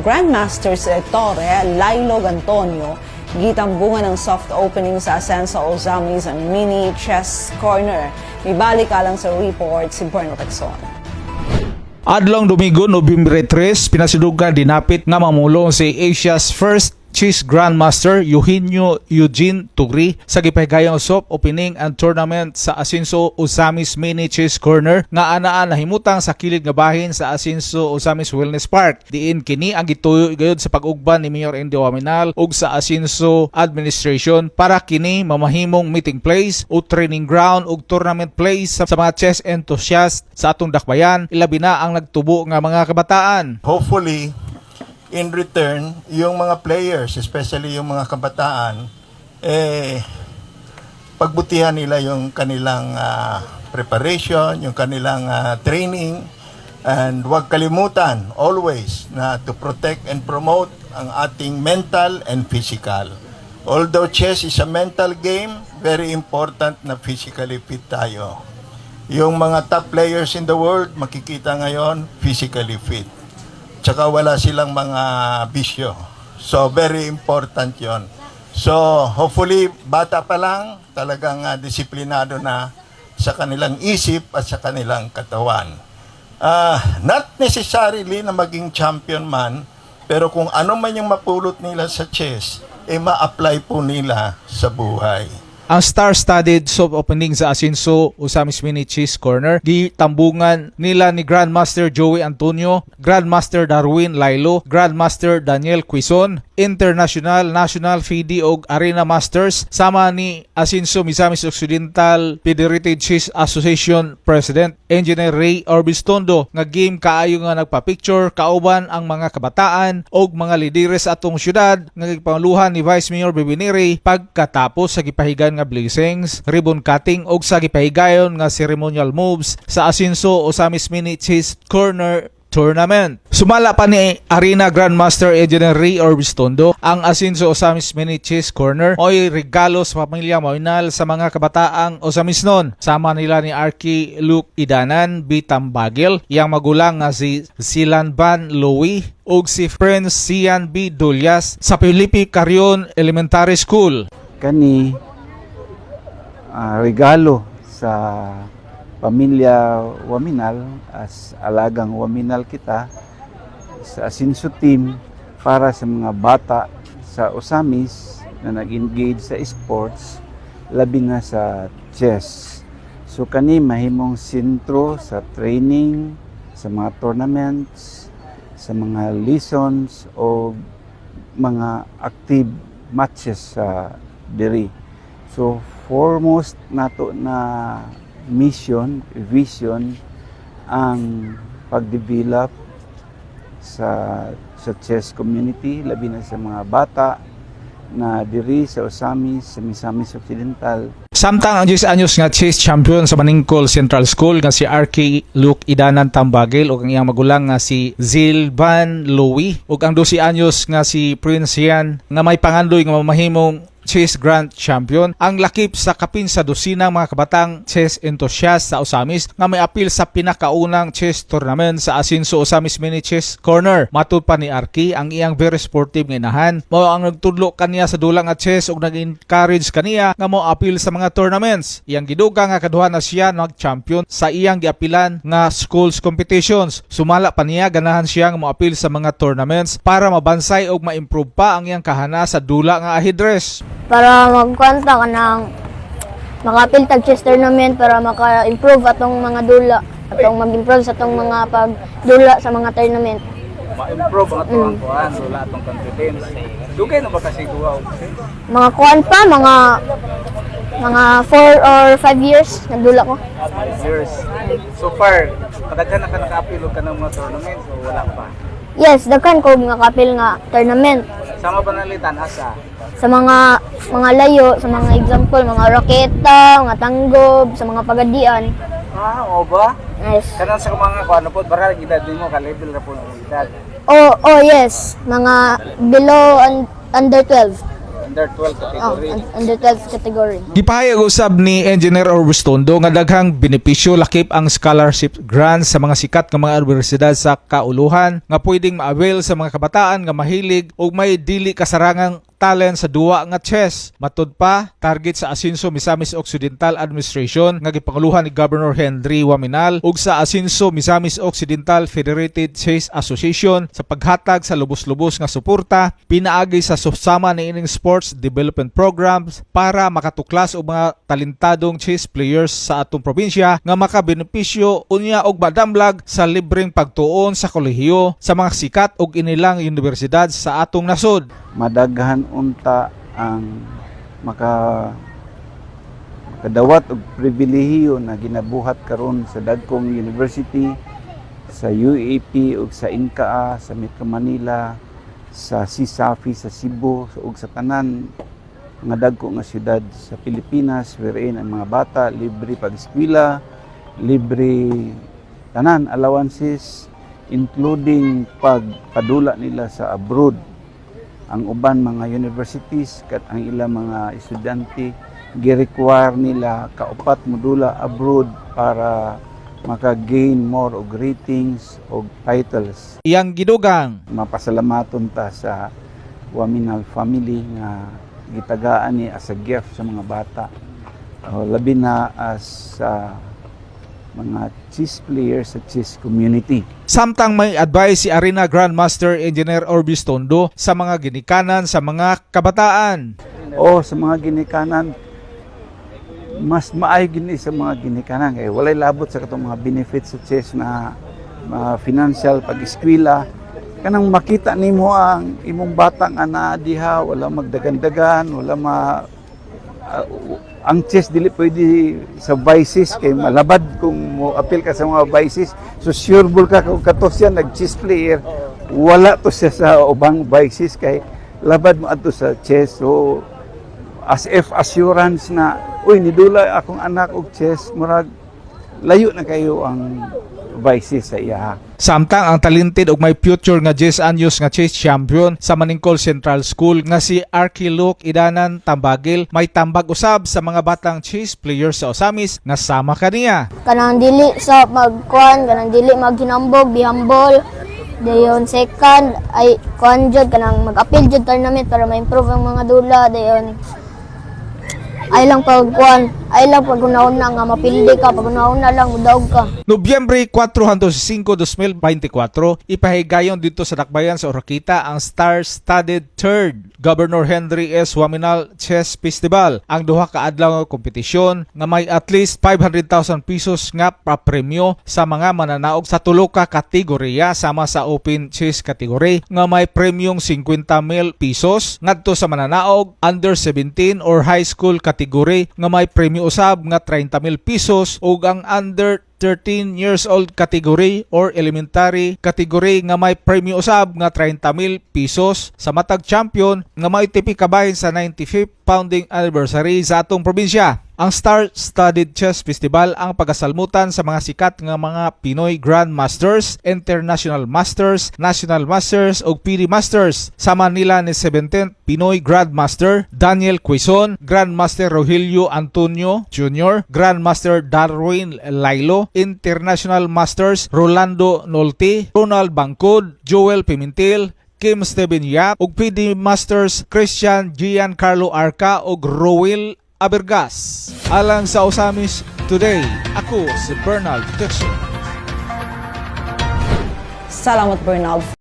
Grandmasters Torre, Lailog Antonio, gitambungan ng soft opening sa Asenso Ozamis Mini Chess Corner. May balik alang sa report si Berno Texon. Adlong Domingo, Nobyembre 3, pinasidugan dinapit nga mamulong si Asia's first Chess Grandmaster Eugenio Eugene Tugri sa gipahigayang soft opening and tournament sa Asenso Ozamis Mini Chess Corner nga anaan nahimutang sa kilid nga bahin sa Asenso Ozamis Wellness Park. Diin kini ang gituyo gayud sa pag-ugban ni Mayor Indy Waminal ug sa Asenso Administration para kini mamahimong meeting place o training ground ug tournament place sa mga chess enthusiast sa atong dakbayan, ilabi na ang nagtubo nga mga kabataan. Hopefully, in return, yung mga players, especially yung mga kabataan, pagbutihan nila yung kanilang preparation, yung kanilang training, and huwag kalimutan always na to protect and promote ang ating mental and physical. Although chess is a mental game, very important na physically fit tayo. Yung mga top players in the world, makikita ngayon, physically fit. Tsaka wala silang mga bisyo. So, very important yon. So, hopefully, bata pa lang, talagang disiplinado na sa kanilang isip at sa kanilang katawan. Not necessarily na maging champion man, pero kung ano man yung mapulot nila sa chess, ma-apply po nila sa buhay. Ang star-studded soft opening sa Asenso Ozamis Mini Chess Corner, gitambungan nila ni Grandmaster Joey Antonio, Grandmaster Darwin Lailo, Grandmaster Daniel Quizon, International, National, FIDE ug Arena Masters, sama ni Asenso Misamis Occidental Federated Chess Association President Engineer Ray Orbistondo, nga game kaayo nga nagpa-picture kauban ang mga kabataan ug mga lideres atong syudad nga gipanguluhan ni Vice Mayor Bebinere pagkatapos sa gipahigan nga blessings, ribbon cutting ug sa gipahigayon nga ceremonial moves sa Asenso Ozamis Mini Chess Corner Tournament. Sumala pa ni Arena Grandmaster Engineer Ray Orbistondo, ang Asenso Ozamis Mini Chess Corner oy regalo sa pamilya Waminal sa mga kabataang Ozamisnon. Sama nila ni Arky Luke Idanan Bitambagel, iyang magulang nga si Silan Van Louie ug si Prince Sian B. Dulyas sa Felipe Carrion Elementary School. Kani regalo sa pamilya Waminal, as alagang Waminal kita sa Asenso team, para sa mga bata sa Ozamis na nag-engage sa sports, labi nga sa chess. So kani mahimong sentro sa training, sa mga tournaments, sa mga lessons o mga active matches sa diri. So foremost nato na mission, vision ang pag-develop sa chess community, labi na sa mga bata na diri sa Ozamis, sa Misamis Occidental. Samtang ang 10 anyos nga chess champion sa Maningkol Central School nga si Arky Luke Idanan Tambagel ug ang iyang magulang nga si Zilvan Louie ug ang 12 anyos nga si Prince Sian nga may pangandoy nga mamahimong chess grand champion, ang lakip sa kapin sa dosinang mga kabatang chess enthusiast sa Ozamis nga may apil sa pinakaunang chess tournament sa Asenso Ozamis Mini Chess Corner. Matud pa ni Arky, ang iyang very sportive nga inahan mao ang nagtudlo kaniya sa dulang nga chess ug nag-encourage kaniya nga mo apil sa mga tournaments. Iyang giduga nga kaduha na siya nag-champion sa iyang giapilan nga schools competitions. Sumala pa niya ganahan siya nga mo apil sa mga tournaments para mabansay ug ma-improve pa ang iyang kahana sa dula nga ajedress. Para magkwanta ka ng makapil tag chess tournament para maka-improve atong mga dula, atong mag-improve sa atong mga pagdula sa mga tournament. Ma-improve ang atong kuan, dula atong confidence. Dugay na ba kasi duha? Mga kuan pa, mga 4 or 5 years nagdula ko. 5 years. So far, kadaghan na ka naka-apil ka ng mga tournament o wala pa? Yes, daghan ko mga kapil nga tournament. Sama ba nalitan asa? Sa mga layo, sa mga example, mga raketa, mga tanggob, sa mga pagadian. O ba? Yes. Kanan sa mga kuan po, bara edad nimo ka level ra po ng edad. Oh yes, mga below under 12. Under 12 category. Under 12 category. Gipahayag usab ni Engineer Orbustondo nga daghang benepisyo lakip ang scholarship grants sa mga sikat nga mga universidad sa kauluhan nga pwedeng ma-avail sa mga kabataan nga mahilig o may dili kasarangang talent sa duwa nga chess. Matud pa, target sa Asinso Misamis Occidental Administration nga gipanguluhan ni Governor Henry Waminal ug sa Asinso Misamis Occidental Federated Chess Association sa paghatag sa lubos-lubos nga suporta pinaagi sa susama ni ining sports development programs para makatuklas og mga talentadong chess players sa atong probinsya nga makabenepisyo unya og madamlag sa libreng pagtuon sa kolehiyo sa mga sikat og inilang universidad sa atong nasod. Madaghan unta ang makadawat og pribilehiyo na ginabuhat karon sa dagkong university sa UAP ug sa INCAA sa Metro Manila, sa CSAFI sa Cebu ug sa tanan nga dagko nga syudad sa Pilipinas wherein ang mga bata libre pag-eskwela, libre tanan allowances including pagpadula nila sa abroad. Ang uban mga universities kat ang ilang mga estudyante gi-require nila kaupat modula abroad para maka-gain more og ratings og titles. Iyang gidugang Mapasalamaton ta sa Waminal family nga gitagaan ni as a gift sa mga bata. Labi na as mga chess players sa chess community. Samtang may advice si Arena Grandmaster Engineer Orbustondo sa mga ginikanan sa mga kabataan. Sa mga ginikanan, mas maayo gini sa mga ginikanan kay walay labot sa katong mga benefits sa chess na financial pag-eskwela. Kanang makita nimo ang imong batang ana diha wala magdagan-dagan, wala ang chess dili pwede sa vices kay malabad kung mo appeal ka sa mga vices. So sure ka kung katos yan nag-chess player, wala to siya sa ubang vices kay labad mo ato sa chess. So as if assurance na uy nidula akong anak og chess, murag layo na kayo ang vices sa iya. Samtang ang talented ug may future nga 10 anyos nga chess champion sa Maningkol Central School nga si Arkiluk Idanan Tambagil may tambag usab sa mga batang chess players sa Osamis nga sama kaniya. Kanang dili sa magkuan, kanang dili maghinambog, bihambol. Dayon second ay kuan jud kanang mag-appeal jud tournament para ma-improve ang mga dula. Dayon ay lang pagkuan, ay lang pag-una-una nga mapildi ka, pag-una-una lang mudaog ka. Nobyembre 4 hangtod 5, 2024, ipahigayon dito sa Dakbayan sa Oroquita ang star-studded 3rd Governor Henry S. Waminal Chess Festival. Ang duha ka adlaw nga kompetisyon nga may at least 500,000 pesos nga papremyo sa mga mananaog sa tulo ka kategorya sama sa Open Chess category nga may premyong 50,000 pesos ngadto sa mananaog under 17 or high school category nga may premyo usab nga 30,000 pesos ug ang under 13 years old category or elementary category nga may premyo usab nga 30,000 pesos sa matag champion nga may tipi kabahin sa 95th founding anniversary sa atong probinsya. Ang Star-Studded Chess Festival ang pagasalmutan sa mga sikat nga mga Pinoy Grandmasters, International Masters, National Masters ug PD Masters. Sama nila ni 17th Pinoy Grandmaster Daniel Quizon, Grandmaster Rogelio Antonio Jr., Grandmaster Darwin Lailo, International Masters Rolando Nolte, Ronald Bangkod, Joel Pimentel, Kim Steven Yap ug PD Masters Christian Giancarlo Arca ug Rowell Abergas. Alang sa Osamis Today, ako si Bernal Texo. Salamat, Bernal.